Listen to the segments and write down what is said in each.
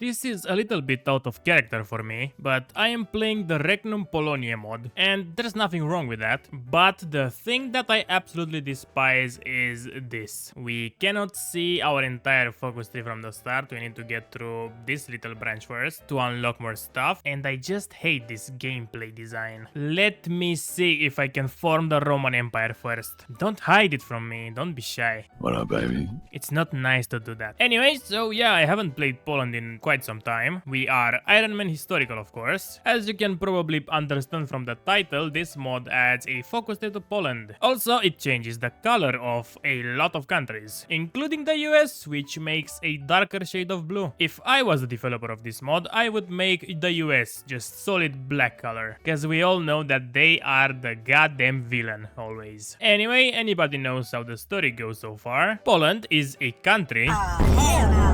This is a little bit out of character for me, but I am playing the Regnum Polonie mod, and there's nothing wrong with that. But the thing that I absolutely despise is this. We cannot see our entire focus tree from the start. We need to get through this little branch first to unlock more stuff, and I just hate this gameplay design. Let me see if I can form the Roman Empire first. Don't hide it from me, don't be shy. What up, baby? It's not nice to do that. Anyway, so yeah, I haven't played Poland in quite some time. We are Iron Man historical, of course. As you can probably understand from the title, this mod adds a focus tree to Poland. Also, it changes the color of a lot of countries, including the US, which makes a darker shade of blue. If I was the developer of this mod, I would make the US just solid black color, because we all know that they are the goddamn villain, always. Anyway, anybody knows how the story goes so far. Poland is a country,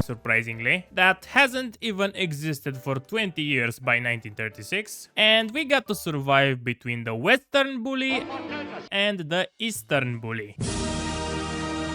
surprisingly, that hasn't even existed for 20 years by 1936, and we got to survive between the Western bully and the Eastern bully.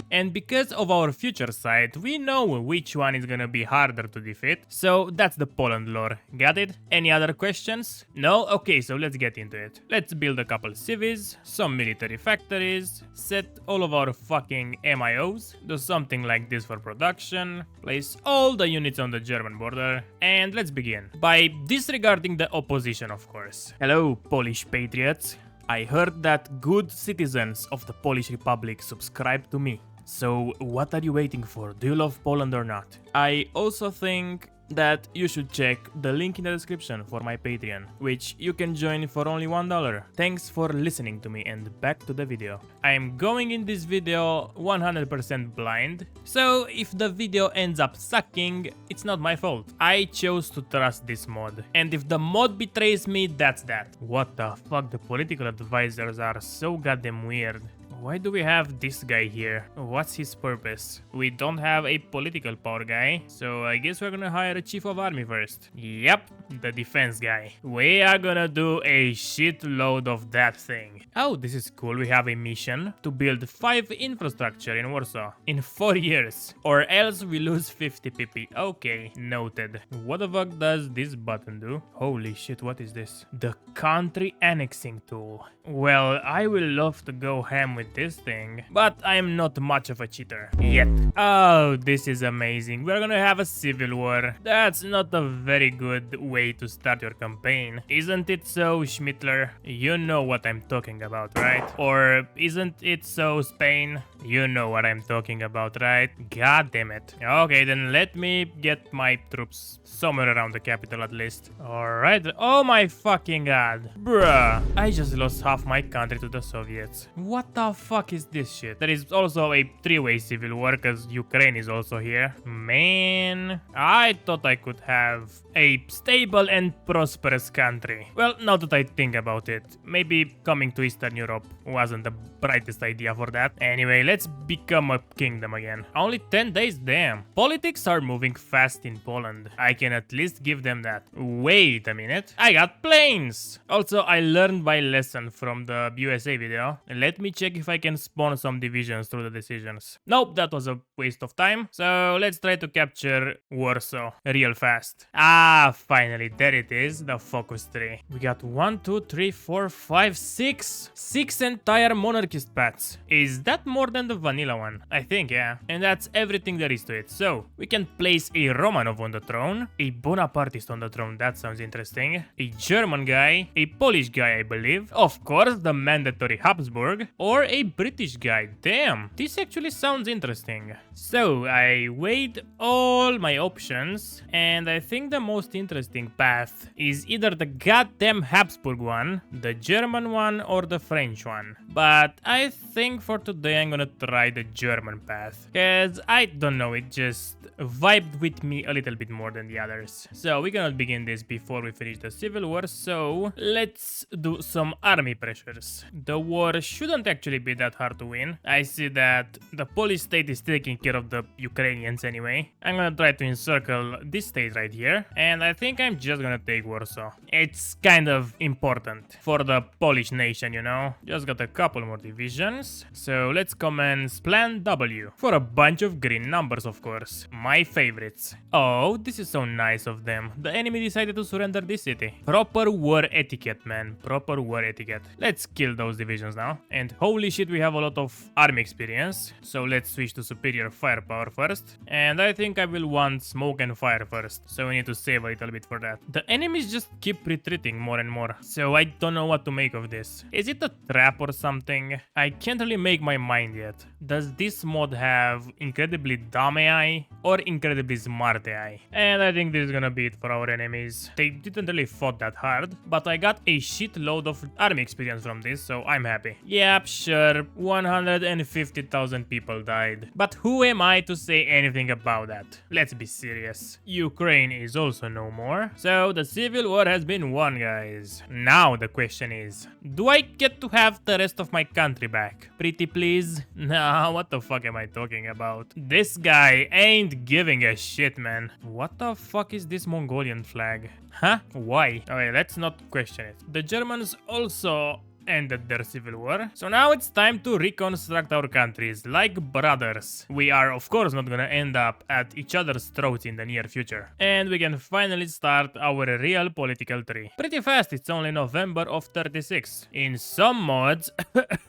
And because of our future sight, we know which one is gonna be harder to defeat. So that's the Poland lore. Got it? Any other questions? No? Okay, so let's get into it. Let's build a couple cities, some military factories, set all of our fucking MIOs, do something like this for production, place all the units on the German border, and let's begin. By disregarding the opposition, of course. Hello, Polish patriots. I heard that good citizens of the Polish Republic subscribe to me. So what are you waiting for? Do you love Poland or not? I also think that you should check the link in the description for my Patreon, which you can join for only $1. Thanks for listening to me, and back to the video. I am going in this video 100% blind, so if the video ends up sucking, it's not my fault. I chose to trust this mod, and if the mod betrays me, that's that. What the fuck, the political advisors are so goddamn weird. Why do we have this guy here? What's his purpose? We don't have a political power guy, so I guess we're gonna hire a chief of army first. Yep, the defense guy. We are gonna do a shitload of that thing. Oh, this is cool. We have a mission to build 5 infrastructure in Warsaw in 4 years, or else we lose 50 PP. Okay, noted. What the fuck does this button do? Holy shit, what is this? The country annexing tool. Well, I will love to go ham with this thing, but I am not much of a cheater yet. Oh, this is amazing. We're gonna have a civil war. That's not a very good way to start your campaign, isn't it so, Schmittler? You know what I'm talking about, right? Or isn't it so, Spain? You know what I'm talking about, right? God damn it. Okay, then let me get my troops somewhere around the capital at least. Alright. Oh my fucking god. Bruh. I just lost half my country to the Soviets. What the fuck is this shit? There is also a 3-way civil war because Ukraine is also here. Man, I thought I could have a stable and prosperous country. Well, now that I think about it, maybe coming to Eastern Europe wasn't the brightest idea for that. Anyway, let's become a kingdom again. Only 10 days, damn. Politics are moving fast in Poland. I can at least give them that. Wait a minute. I got planes! Also, I learned my lesson from the USA video. Let me check if I can spawn some divisions through the decisions. Nope, that was a waste of time. So let's try to capture Warsaw real fast. Ah, finally, there it is, the focus tree. We got 1, 2, 3, 4, 5, 6. 6 entire monarchist paths. Is that more than the vanilla one? I think, yeah. And that's everything there is to it. So, we can place a Romanov on the throne, a Bonapartist on the throne, that sounds interesting, a German guy, a Polish guy, I believe, of course, the mandatory Habsburg, or a British guy. Damn, this actually sounds interesting. So, I weighed all my options, and I think the most interesting path is either the goddamn Habsburg one, the German one, or the French one. But I think for today I'm gonna try the German path, cause I don't know, it just vibed with me a little bit more than the others. So we cannot begin this before we finish the civil war, so let's do some army pressures. The war shouldn't actually be that hard to win. I see that the Polish state is taking care of the Ukrainians anyway. I'm gonna try to encircle this state right here, and I think I'm just gonna take Warsaw. It's kind of important for the Polish nation, you know? Just got a couple more divisions. So let's commence Plan W. For a bunch of green numbers, of course. My favorites. Oh, this is so nice of them. The enemy decided to surrender this city. Proper war etiquette, man. Proper war etiquette. Let's kill those divisions now. And holy shit, we have a lot of army experience. So let's switch to superior firepower first. And I think I will want smoke and fire first. So we need to save a little bit for that. The enemies just keep retreating more and more. So I don't know what to make of this. Is it a trap or something? I can't really make my mind yet. Does this mod have incredibly dumb AI or incredibly smart AI? And I think this is gonna be it for our enemies. They didn't really fought that hard, but I got a shitload of army experience from this, so I'm happy. Yep, sure, 150,000 people died. But who am I to say anything about that? Let's be serious. Ukraine is also no more, so the civil war has been won, guys. Now the question is, do I get to have the rest of my country back? Pretty please? Nah, what the fuck am I talking about? This guy ain't giving a shit, man. What the fuck is this Mongolian flag? Huh? Why? Okay, let's not question it. The Germans also ended their civil war. So now it's time to reconstruct our countries like brothers. We are of course not gonna end up at each other's throats in the near future. And we can finally start our real political tree. Pretty fast, it's only November of 36. In some mods,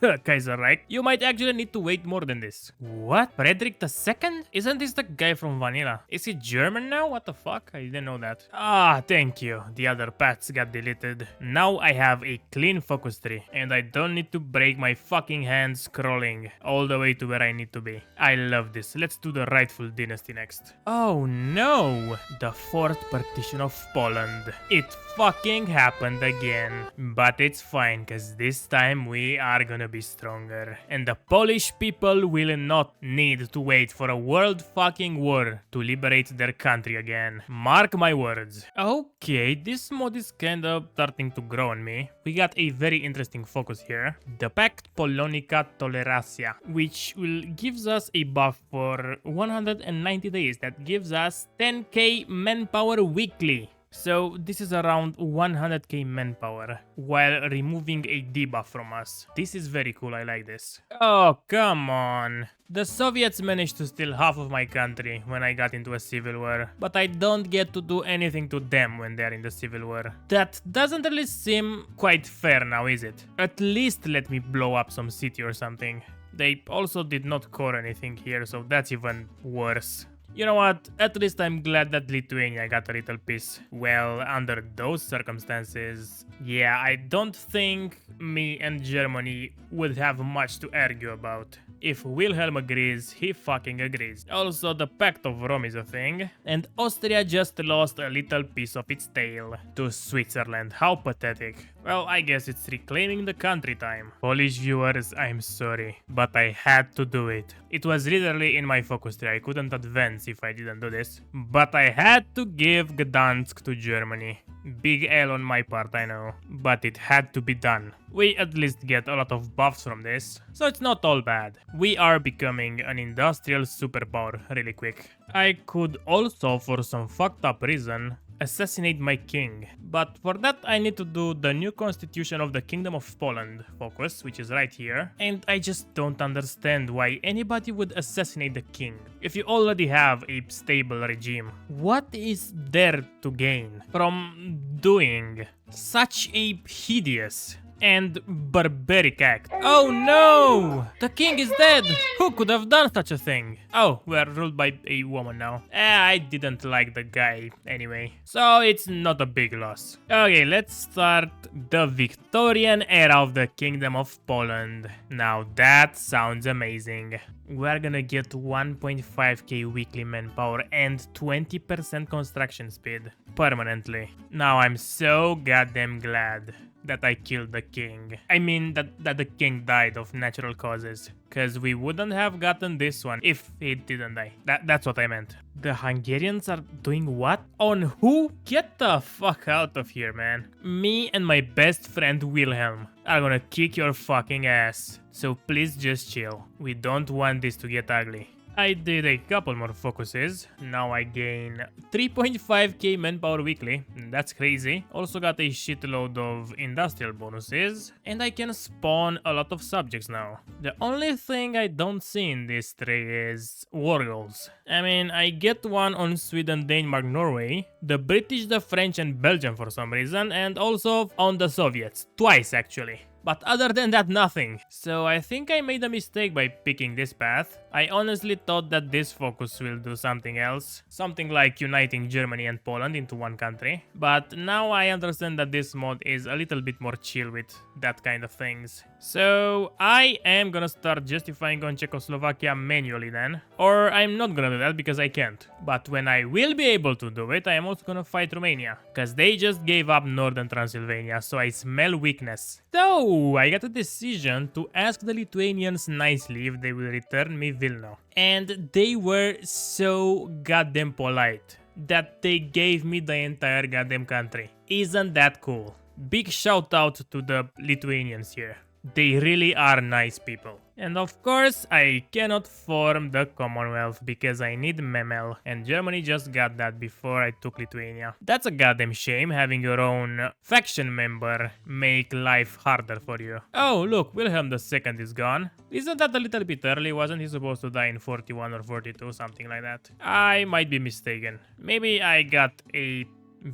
Kaiserreich, you might actually need to wait more than this. What? Frederick II? Isn't this the guy from Vanilla? Is he German now? What the fuck? I didn't know that. Ah, thank you. The other paths got deleted. Now I have a clean focus tree. And I don't need to break my fucking hands scrolling all the way to where I need to be. I love this. Let's do the rightful dynasty next. Oh no! The fourth partition of Poland. It fucking happened again. But it's fine, cause this time we are gonna be stronger. And the Polish people will not need to wait for a world fucking war to liberate their country again. Mark my words. Okay, this mod is kinda starting to grow on me. We got a very interesting focus here. The Pact Polonica Toleracia, which will gives us a buff for 190 days. That gives us 10k manpower weekly. So this is around 100k manpower while removing a debuff from us. This is very cool, I like this. Oh, come on. The Soviets managed to steal half of my country when I got into a civil war, but I don't get to do anything to them when they're in the civil war. That doesn't really seem quite fair now, is it? At least let me blow up some city or something. They also did not core anything here, so that's even worse. You know what, at least I'm glad that Lithuania got a little piece. Well, under those circumstances, yeah, I don't think me and Germany would have much to argue about. If Wilhelm agrees, he fucking agrees. Also, the Pact of Rome is a thing, and Austria just lost a little piece of its tail to Switzerland. How pathetic. Well, I guess it's reclaiming the country time. Polish viewers, I'm sorry, but I had to do it. It was literally in my focus tree. I couldn't advance if I didn't do this. But I had to give Gdansk to Germany. Big L on my part, I know, but it had to be done. We at least get a lot of buffs from this, so it's not all bad. We are becoming an industrial superpower really quick. I could also, for some fucked up reason, assassinate my king. But for that I need to do the new constitution of the Kingdom of Poland focus, which is right here. And I just don't understand why anybody would assassinate the king. If you already have a stable regime, what is there to gain from doing such a hideous and barbaric act? Oh no! The king is dead! Who could have done such a thing? Oh, we are ruled by a woman now. I didn't like the guy anyway, so it's not a big loss. Okay, let's start the Victorian era of the Kingdom of Poland. Now that sounds amazing. We're gonna get 1.5k weekly manpower and 20% construction speed permanently. Now I'm so goddamn glad that I killed the king. I mean that the king died of natural causes, cause we wouldn't have gotten this one if he didn't die. That's what I meant. The Hungarians are doing what? On who? Get the fuck out of here, man. Me and my best friend Wilhelm are gonna kick your fucking ass. So please just chill. We don't want this to get ugly. I did a couple more focuses. Now I gain 3.5k manpower weekly. That's crazy. Also got a shitload of industrial bonuses. And I can spawn a lot of subjects now. The only thing I don't see in this tree is war goals. I mean, I get one on Sweden, Denmark, Norway, the British, the French, and Belgium for some reason, and also on the Soviets. Twice actually. But other than that, nothing. So I think I made a mistake by picking this path. I honestly thought that this focus will do something else. Something like uniting Germany and Poland into one country. But now I understand that this mod is a little bit more chill with that kind of things. So I am gonna start justifying on Czechoslovakia manually then. Or I'm not gonna do that because I can't. But when I will be able to do it, I am also gonna fight Romania. Cause they just gave up Northern Transylvania, so I smell weakness. So I got a decision to ask the Lithuanians nicely if they will return me Vilna. And they were so goddamn polite that they gave me the entire goddamn country. Isn't that cool? Big shout out to the Lithuanians here. They really are nice people. And of course, I cannot form the Commonwealth because I need Memel, and Germany just got that before I took Lithuania. That's a goddamn shame having your own faction member make life harder for you. Oh, look, Wilhelm II is gone. Isn't that a little bit early? Wasn't he supposed to die in 41 or 42, something like that? I might be mistaken. Maybe I got a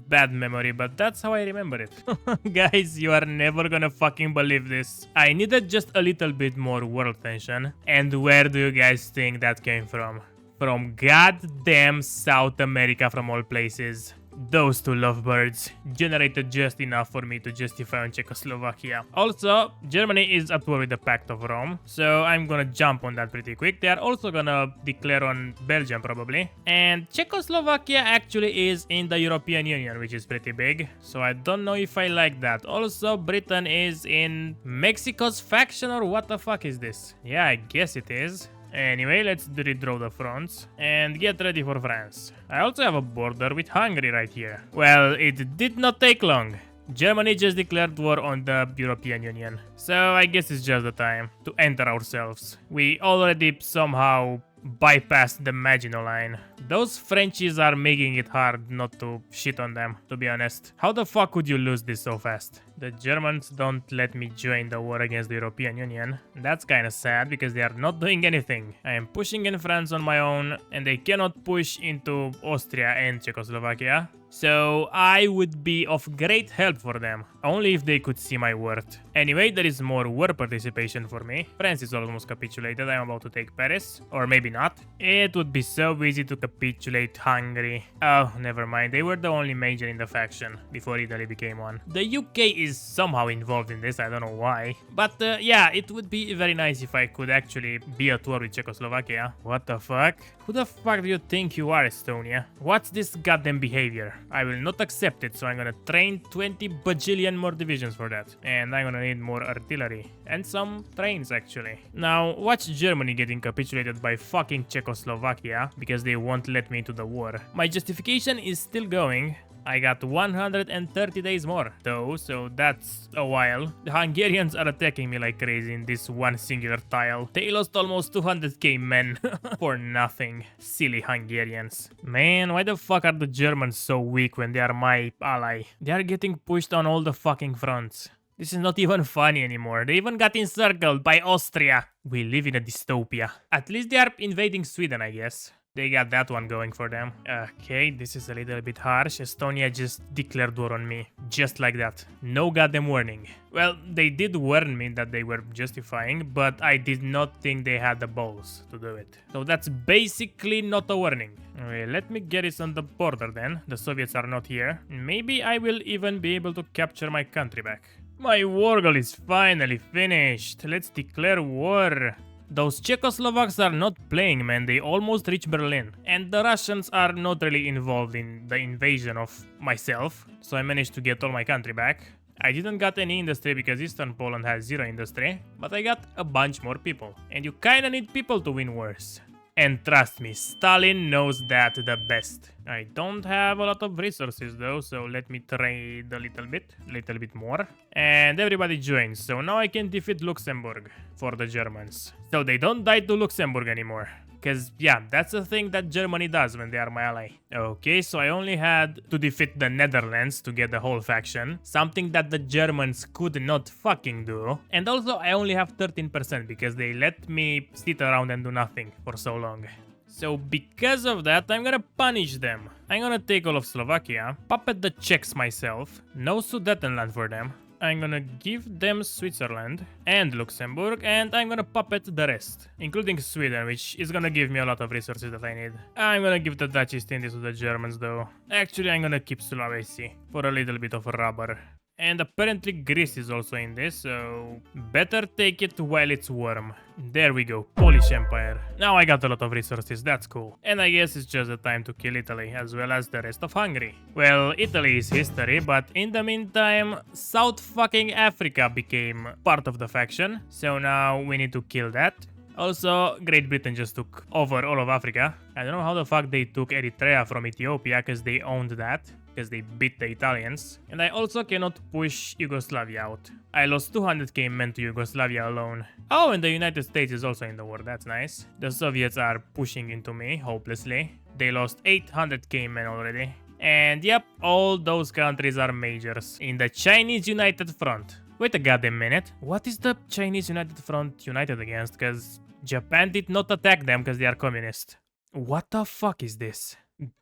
bad memory, but that's how I remember it. Guys, you are never gonna fucking believe this. I needed just a little bit more world tension. And where do you guys think that came from? From goddamn South America, from all places. Those two lovebirds generated just enough for me to justify on Czechoslovakia. Also, Germany is at war with the Pact of Rome, so I'm gonna jump on that pretty quick. They are also gonna declare on Belgium probably. And Czechoslovakia actually is in the European Union, which is pretty big, so I don't know if I like that. Also, Britain is in Mexico's faction, or what the fuck is this? Yeah, I guess it is. Anyway, let's redraw the fronts and get ready for France. I also have a border with Hungary right here. Well, it did not take long. Germany just declared war on the European Union. So I guess it's just the time to enter ourselves. We already somehow bypassed the Maginot Line. Those Frenchies are making it hard not to shit on them, to be honest. How the fuck could you lose this so fast? The Germans don't let me join the war against the European Union. That's kinda sad because they are not doing anything. I am pushing in France on my own and they cannot push into Austria and Czechoslovakia. So I would be of great help for them, only if they could see my worth. Anyway, there is more war participation for me. France is almost capitulated. I am about to take Paris, or maybe not. It would be so easy to capitulate Hungary. Oh, never mind. They were the only major in the faction before Italy became one. The UK is somehow involved in this. I don't know why. But yeah, it would be very nice if I could actually be at war with Czechoslovakia. What the fuck? Who the fuck do you think you are, Estonia? What's this goddamn behavior? I will not accept it, so I'm gonna train 20 bajillion more divisions for that. And I'm gonna need more artillery. And some trains, actually. Now, watch Germany getting capitulated by fucking Czechoslovakia because they won't let me into the war. My justification is still going. I got 130 days more, though, so that's a while. The Hungarians are attacking me like crazy in this one singular tile. They lost almost 200k men for nothing. Silly Hungarians. Man, why the fuck are the Germans so weak when they are my ally? They are getting pushed on all the fucking fronts. This is not even funny anymore. They even got encircled by Austria. We live in a dystopia. At least they are invading Sweden, I guess. They got that one going for them. Okay, this is a little bit harsh. Estonia just declared war on me. Just like that. No goddamn warning. Well, they did warn me that they were justifying, but I did not think they had the balls to do it. So that's basically not a warning. Okay, let me get it on the border then. The Soviets are not here. Maybe I will even be able to capture my country back. My war goal is finally finished. Let's declare war. Those Czechoslovaks are not playing, man. They almost reached Berlin. And the Russians are not really involved in the invasion of myself. So I managed to get all my country back. I didn't got any industry because Eastern Poland has zero industry. But I got a bunch more people. And you kinda need people to win wars. And trust me, Stalin knows that the best. I don't have a lot of resources though, so let me trade a little bit more. And everybody joins, so now I can defeat Luxembourg for the Germans. So they don't die to Luxembourg anymore. Because, yeah, that's the thing that Germany does when they are my ally. Okay, so I only had to defeat the Netherlands to get the whole faction. Something that the Germans could not fucking do. And also, I only have 13% because they let me sit around and do nothing for so long. So because of that, I'm gonna punish them. I'm gonna take all of Slovakia, puppet the Czechs myself, no Sudetenland for them. I'm gonna give them Switzerland and Luxembourg, and I'm gonna puppet the rest, including Sweden, which is gonna give me a lot of resources that I need. I'm gonna give the Dutch East Indies to the Germans though. Actually, I'm gonna keep Sulawesi for a little bit of rubber. And apparently Greece is also in this, so better take it while it's warm. There we go, Polish Empire. Now I got a lot of resources, that's cool. And I guess it's just the time to kill Italy, as well as the rest of Hungary. Well, Italy is history, but in the meantime, South fucking Africa became part of the faction. So now we need to kill that. Also, Great Britain just took over all of Africa. I don't know how the fuck they took Eritrea from Ethiopia, because they owned that. Because they beat the Italians. And I also cannot push Yugoslavia out. I lost 200k men to Yugoslavia alone. Oh, and the United States is also in the war, that's nice. The Soviets are pushing into me, hopelessly. They lost 800k men already. And yep, all those countries are majors in the Chinese United Front. Wait a goddamn minute. What is the Chinese United Front united against? Because Japan did not attack them because they are communist. What the fuck is this?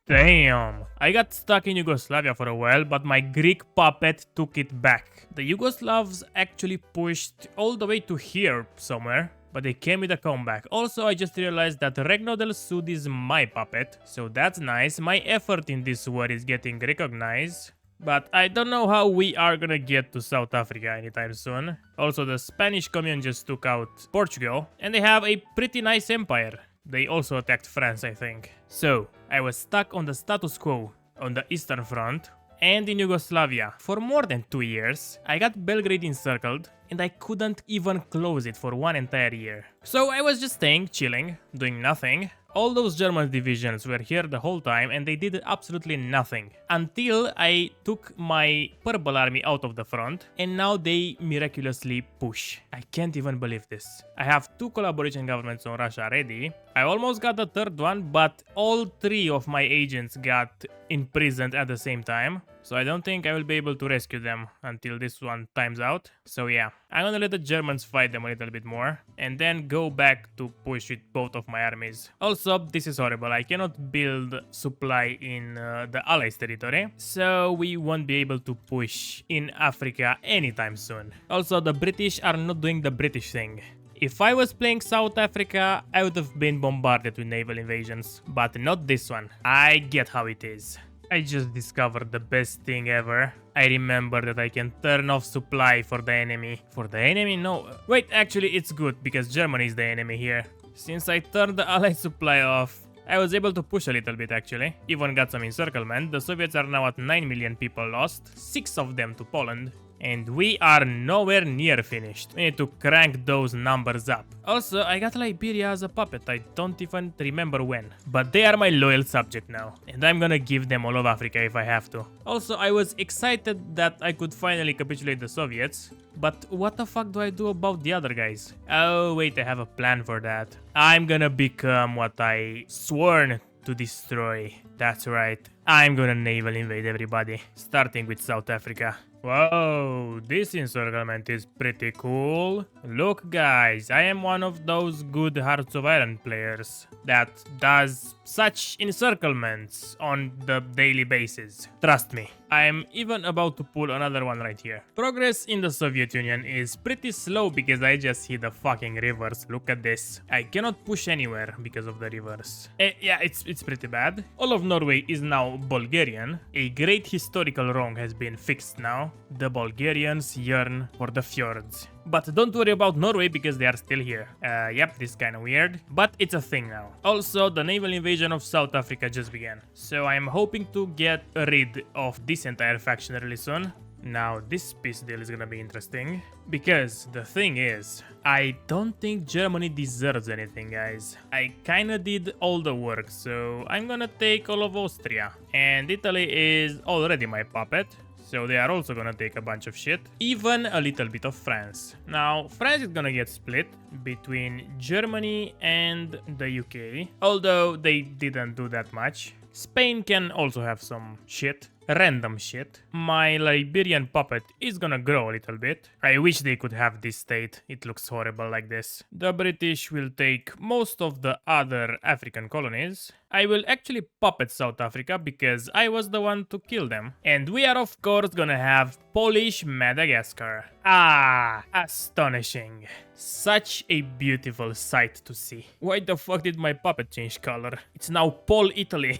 Damn. I got stuck in Yugoslavia for a while, but my Greek puppet took it back. The Yugoslavs actually pushed all the way to here somewhere, but they came with a comeback. Also, I just realized that Regno del Sud is my puppet, so that's nice. My effort in this war is getting recognized. But I don't know how we are gonna get to South Africa anytime soon. Also, the Spanish Commune just took out Portugal, and they have a pretty nice empire. They also attacked France, I think. So, I was stuck on the status quo on the Eastern Front and in Yugoslavia for more than 2 years. I got Belgrade encircled and I couldn't even close it for 1 entire year. So I was just staying, chilling, doing nothing. All those German divisions were here the whole time and they did absolutely nothing. Until I took my Purple Army out of the front and now they miraculously push. I can't even believe this. I have 2 collaboration governments on Russia ready. I almost got the 3rd one, but all 3 of my agents got imprisoned at the same time. So I don't think I will be able to rescue them until this one times out. So yeah, I'm gonna let the Germans fight them a little bit more and then go back to push with both of my armies. Also, this is horrible. I cannot build supply in the Allies territory, so we won't be able to push in Africa anytime soon. Also, the British are not doing the British thing. If I was playing South Africa, I would have been bombarded with naval invasions, but not this one. I get how it is. I just discovered the best thing ever. I remember that I can turn off supply for the enemy. For the enemy? No. Wait, actually it's good because Germany is the enemy here. Since I turned the Allied supply off, I was able to push a little bit actually. Even got some encirclement. The Soviets are now at 9 million people lost. 6 of them to Poland. And we are nowhere near finished. We need to crank those numbers up. Also, I got Liberia as a puppet. I don't even remember when. But they are my loyal subject now. And I'm gonna give them all of Africa if I have to. Also, I was excited that I could finally capitulate the Soviets. But what the fuck do I do about the other guys? Oh, wait, I have a plan for that. I'm gonna become what I sworn to destroy. That's right. I'm gonna naval invade everybody. Starting with South Africa. Whoa, this encirclement is pretty cool. Look guys, I am one of those good Hearts of Iron players that does such encirclements on the daily basis. Trust me, I am even about to pull another one right here. Progress in the Soviet Union is pretty slow because I just hit the fucking rivers. Look at this. I cannot push anywhere because of the rivers. Yeah, it's pretty bad. All of Norway is now Bulgarian. A great historical wrong has been fixed now. The Bulgarians yearn for the fjords. But don't worry about Norway because they are still here. Yep, this is kinda weird, but it's a thing now. Also, the naval invasion of South Africa just began. So I'm hoping to get rid of this entire faction really soon. Now this peace deal is gonna be interesting. Because the thing is, I don't think Germany deserves anything, guys. I kinda did all the work, so I'm gonna take all of Austria. And Italy is already my puppet, so they are also gonna take a bunch of shit. Even a little bit of France. Now, France is gonna get split between Germany and the UK, although they didn't do that much. Spain can also have some shit. Random shit. My Liberian puppet is gonna grow a little bit. I wish they could have this state. It looks horrible like this. The British will take most of the other African colonies. I will actually puppet South Africa because I was the one to kill them. And we are of course gonna have Polish Madagascar. Ah, astonishing. Such a beautiful sight to see. Why the fuck did my puppet change color? It's now Pol Italy.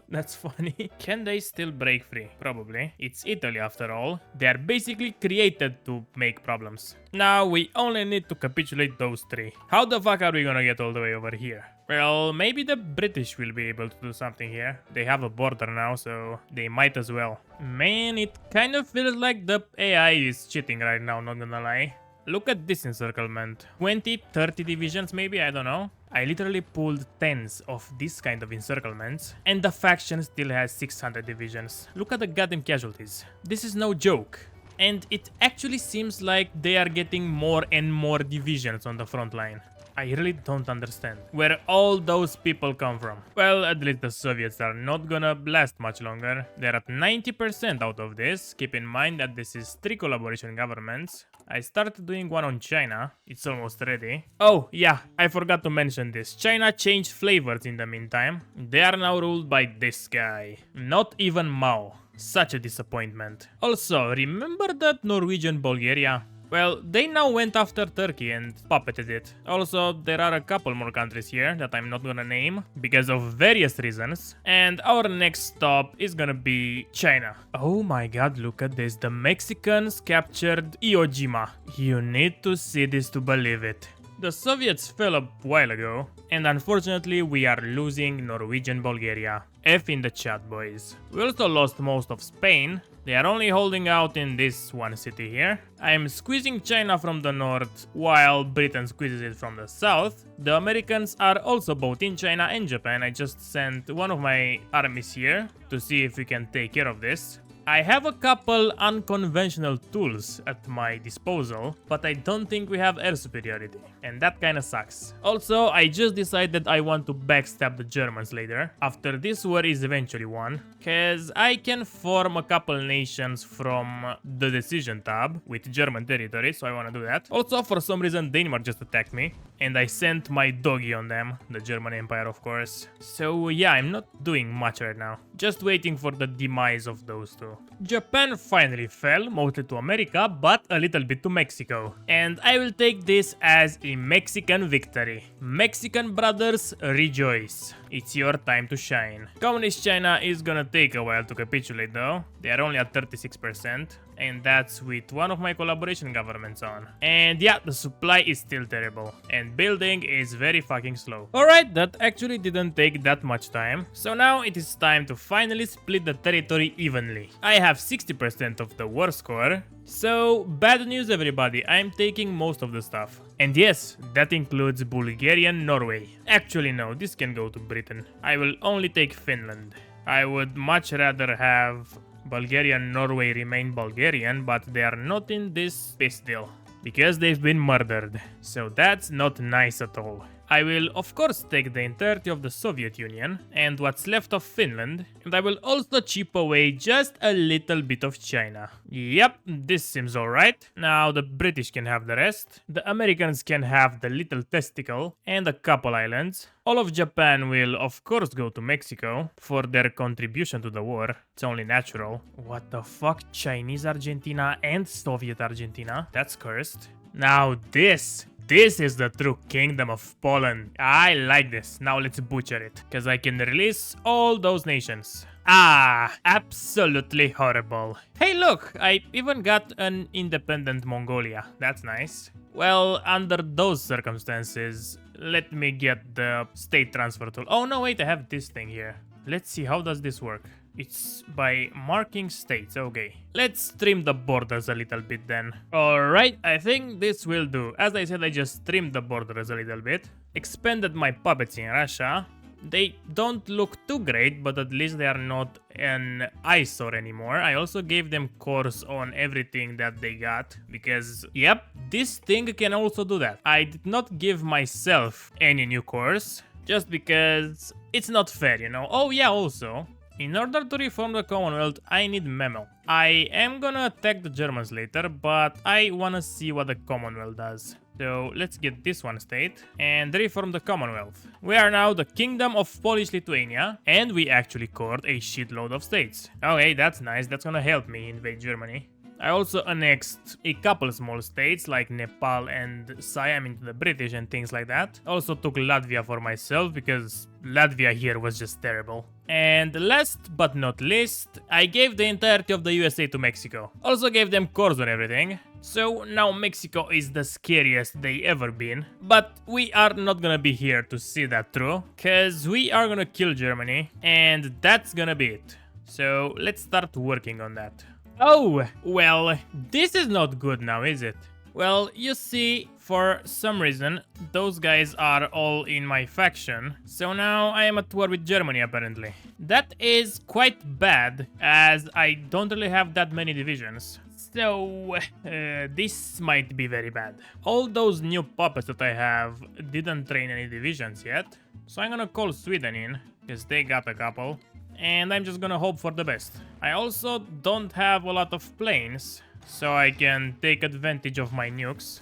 That's funny. Can they still break free? Probably. It's Italy after all. They are basically created to make problems. Now we only need to capitulate those three. How the fuck are we gonna get all the way over here? Well, maybe the British will be able to do something here. They have a border now, so they might as well. Man, it kind of feels like the AI is cheating right now, not gonna lie. Look at this encirclement. 20, 30 divisions maybe, I don't know. I literally pulled tens of this kind of encirclements, and the faction still has 600 divisions. Look at the goddamn casualties. This is no joke. And it actually seems like they are getting more and more divisions on the front line. I really don't understand where all those people come from. Well, at least the Soviets are not gonna last much longer. They're at 90% out of this. Keep in mind that this is 3 collaboration governments. I started doing one on China. It's almost ready. Oh, yeah, I forgot to mention this. China changed flavors in the meantime. They are now ruled by this guy. Not even Mao. Such a disappointment. Also, remember that Norwegian Bulgaria? Well, they now went after Turkey and puppeted it. Also, there are a couple more countries here that I'm not gonna name because of various reasons. And our next stop is gonna be China. Oh my god, look at this. The Mexicans captured Iwo Jima. You need to see this to believe it. The Soviets fell a while ago, and unfortunately we are losing Norwegian Bulgaria. F in the chat, boys. We also lost most of Spain. They are only holding out in this one city here. I'm squeezing China from the north while Britain squeezes it from the south. The Americans are also both in China and Japan. I just sent one of my armies here to see if we can take care of this. I have a couple unconventional tools at my disposal, but I don't think we have air superiority, and that kinda sucks. Also, I just decided I want to backstab the Germans later, after this war is eventually won, cause I can form a couple nations from the decision tab with German territory, so I wanna do that. Also, for some reason, Denmark just attacked me, and I sent my doggy on them, the German Empire of course. So yeah, I'm not doing much right now, just waiting for the demise of those two. Japan finally fell, mostly to America, but a little bit to Mexico. And I will take this as a Mexican victory. Mexican brothers, rejoice. It's your time to shine. Communist China is gonna take a while to capitulate though. They are only at 36%. And that's with one of my collaboration governments on. And yeah, the supply is still terrible. And building is very fucking slow. Alright, that actually didn't take that much time. So now it is time to finally split the territory evenly. I have 60% of the war score. So, bad news everybody, I'm taking most of the stuff. And yes, that includes Bulgaria and Norway. Actually no, this can go to Britain. I will only take Finland. I would much rather have Bulgaria and Norway remain Bulgarian, but they are not in this peace deal. Because they've been murdered. So that's not nice at all. I will of course take the entirety of the Soviet Union and what's left of Finland, and I will also chip away just a little bit of China. Yep, this seems alright. Now the British can have the rest, the Americans can have the little testicle and a couple islands. All of Japan will of course go to Mexico for their contribution to the war. It's only natural. What the fuck? Chinese Argentina and Soviet Argentina? That's cursed. Now this is the true kingdom of Poland. I like this. Now let's butcher it, because I can release all those nations. Ah, absolutely horrible. Hey look, I even got an independent Mongolia. That's nice. Well, under those circumstances, let me get the state transfer tool. Oh no, wait, I have this thing here. Let's see, how does this work? It's by marking states, okay. Let's trim the borders a little bit then. Alright, I think this will do. As I said, I just trimmed the borders a little bit. Expanded my puppets in Russia. They don't look too great, but at least they are not an eyesore anymore. I also gave them cores on everything that they got, because, yep, this thing can also do that. I did not give myself any new cores, just because it's not fair, you know. Oh yeah, also, in order to reform the Commonwealth, I need memo. I am gonna attack the Germans later, but I wanna see what the Commonwealth does. So let's get this one state and reform the Commonwealth. We are now the Kingdom of Polish Lithuania, and we actually cored a shitload of states. Okay, that's nice. That's gonna help me invade Germany. I also annexed a couple small states like Nepal and Siam into the British and things like that. Also took Latvia for myself because Latvia here was just terrible. And last but not least, I gave the entirety of the USA to Mexico. Also gave them cores on everything. So now Mexico is the scariest they ever been. But we are not gonna be here to see that through, cause we are gonna kill Germany, and that's gonna be it. So let's start working on that. Oh, well, this is not good now, is it? Well, you see, for some reason, those guys are all in my faction, so now I am at war with Germany, apparently. That is quite bad, as I don't really have that many divisions. So, this might be very bad. All those new puppets that I have didn't train any divisions yet, so I'm gonna call Sweden in, because they got a couple. And I'm just gonna hope for the best. I also don't have a lot of planes, so I can take advantage of my nukes.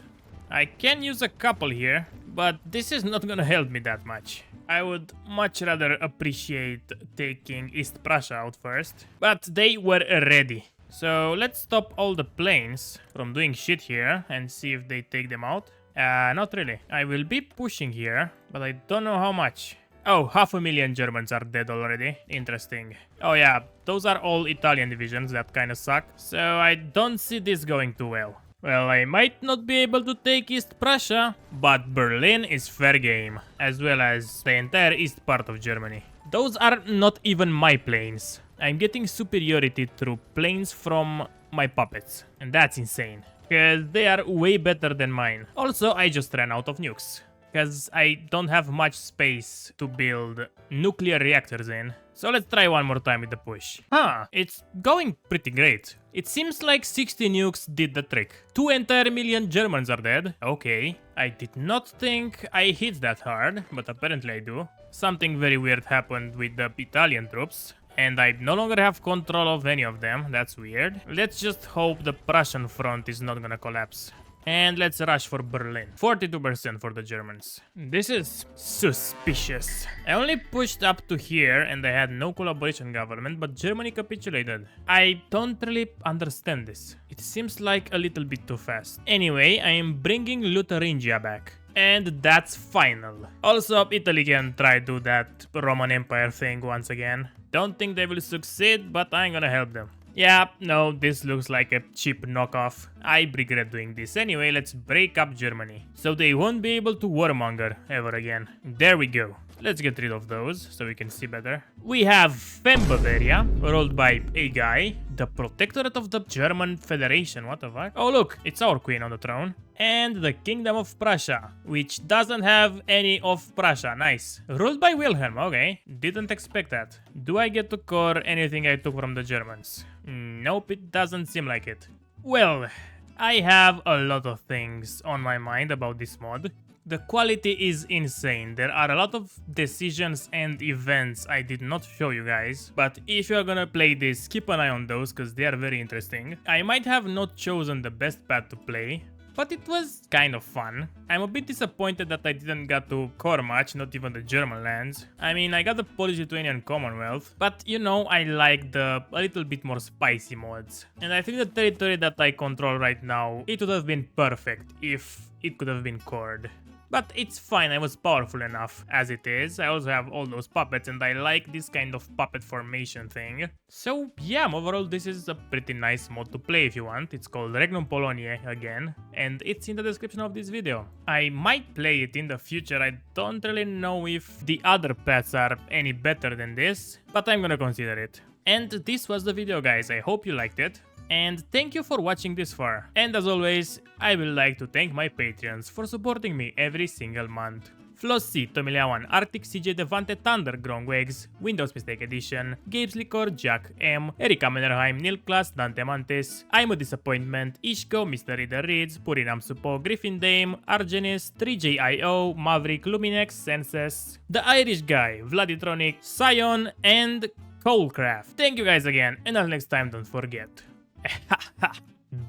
I can use a couple here, but this is not gonna help me that much. I would much rather appreciate taking East Prussia out first, but they were ready. So let's stop all the planes from doing shit here and see if they take them out. Not really. I will be pushing here, but I don't know how much. Oh, 500,000 Germans are dead already. Interesting. Oh yeah, those are all Italian divisions that kinda suck. So I don't see this going too well. Well, I might not be able to take East Prussia, but Berlin is fair game, as well as the entire east part of Germany. Those are not even my planes. I'm getting superiority through planes from my puppets, and that's insane, because they are way better than mine. Also, I just ran out of nukes, because I don't have much space to build nuclear reactors in. So let's try one more time with the push. Huh, it's going pretty great. It seems like 60 nukes did the trick. 2 entire million Germans are dead. Okay, I did not think I hit that hard, but apparently I do. Something very weird happened with the Italian troops, and I no longer have control of any of them. That's weird. Let's just hope the Prussian front is not gonna collapse. And let's rush for Berlin. 42% for the Germans. This is suspicious. I only pushed up to here and I had no collaboration government, but Germany capitulated. I don't really understand this. It seems like a little bit too fast. Anyway, I am bringing Lotharingia back. And that's final. Also, Italy can try to do that Roman Empire thing once again. Don't think they will succeed, but I'm gonna help them. Yeah, no, this looks like a cheap knockoff. I regret doing this. Anyway, let's break up Germany, so they won't be able to warmonger ever again. There we go. Let's get rid of those, so we can see better. We have Fem Bavaria, ruled by a guy. The Protectorate of the German Federation, what the fuck? Oh look, it's our queen on the throne. And the Kingdom of Prussia, which doesn't have any of Prussia. Nice. Ruled by Wilhelm, okay. Didn't expect that. Do I get to core anything I took from the Germans? Nope, it doesn't seem like it. Well, I have a lot of things on my mind about this mod. The quality is insane. There are a lot of decisions and events I did not show you guys, but if you're gonna play this, keep an eye on those because they are very interesting. I might have not chosen the best path to play, but it was kind of fun. I'm a bit disappointed that I didn't get to core much, not even the German lands. I mean, I got the Polish Victorian Commonwealth, but you know, I like the a little bit more spicy mods. And I think the territory that I control right now, it would have been perfect if it could have been cored. But it's fine, I was powerful enough as it is. I also have all those puppets and I like this kind of puppet formation thing. So yeah, overall this is a pretty nice mod to play if you want. It's called Regnum Polonie again, and it's in the description of this video. I might play it in the future. I don't really know if the other paths are any better than this, but I'm gonna consider it. And this was the video, guys. I hope you liked it. And thank you for watching this far. And as always, I would like to thank my Patreons for supporting me every single month. Flossi, Tomiliawan, Arctic CJ Devante Thunder, Grongwegs, Windows Mistake Edition, Gabe's Liquor, Jack M, Erika Mennerheim, Nilklas, Dante Mantis, I'm a Disappointment, Ishko, Mr. Reader Reads, Purinam Supo, Griffin Dame, Argenis, 3JIO, Maverick, Luminex, Senses, The Irish Guy, Vladitronic, Sion, and Coalcraft. Thank you guys again, and until next time, don't forget.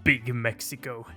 Big Mexico.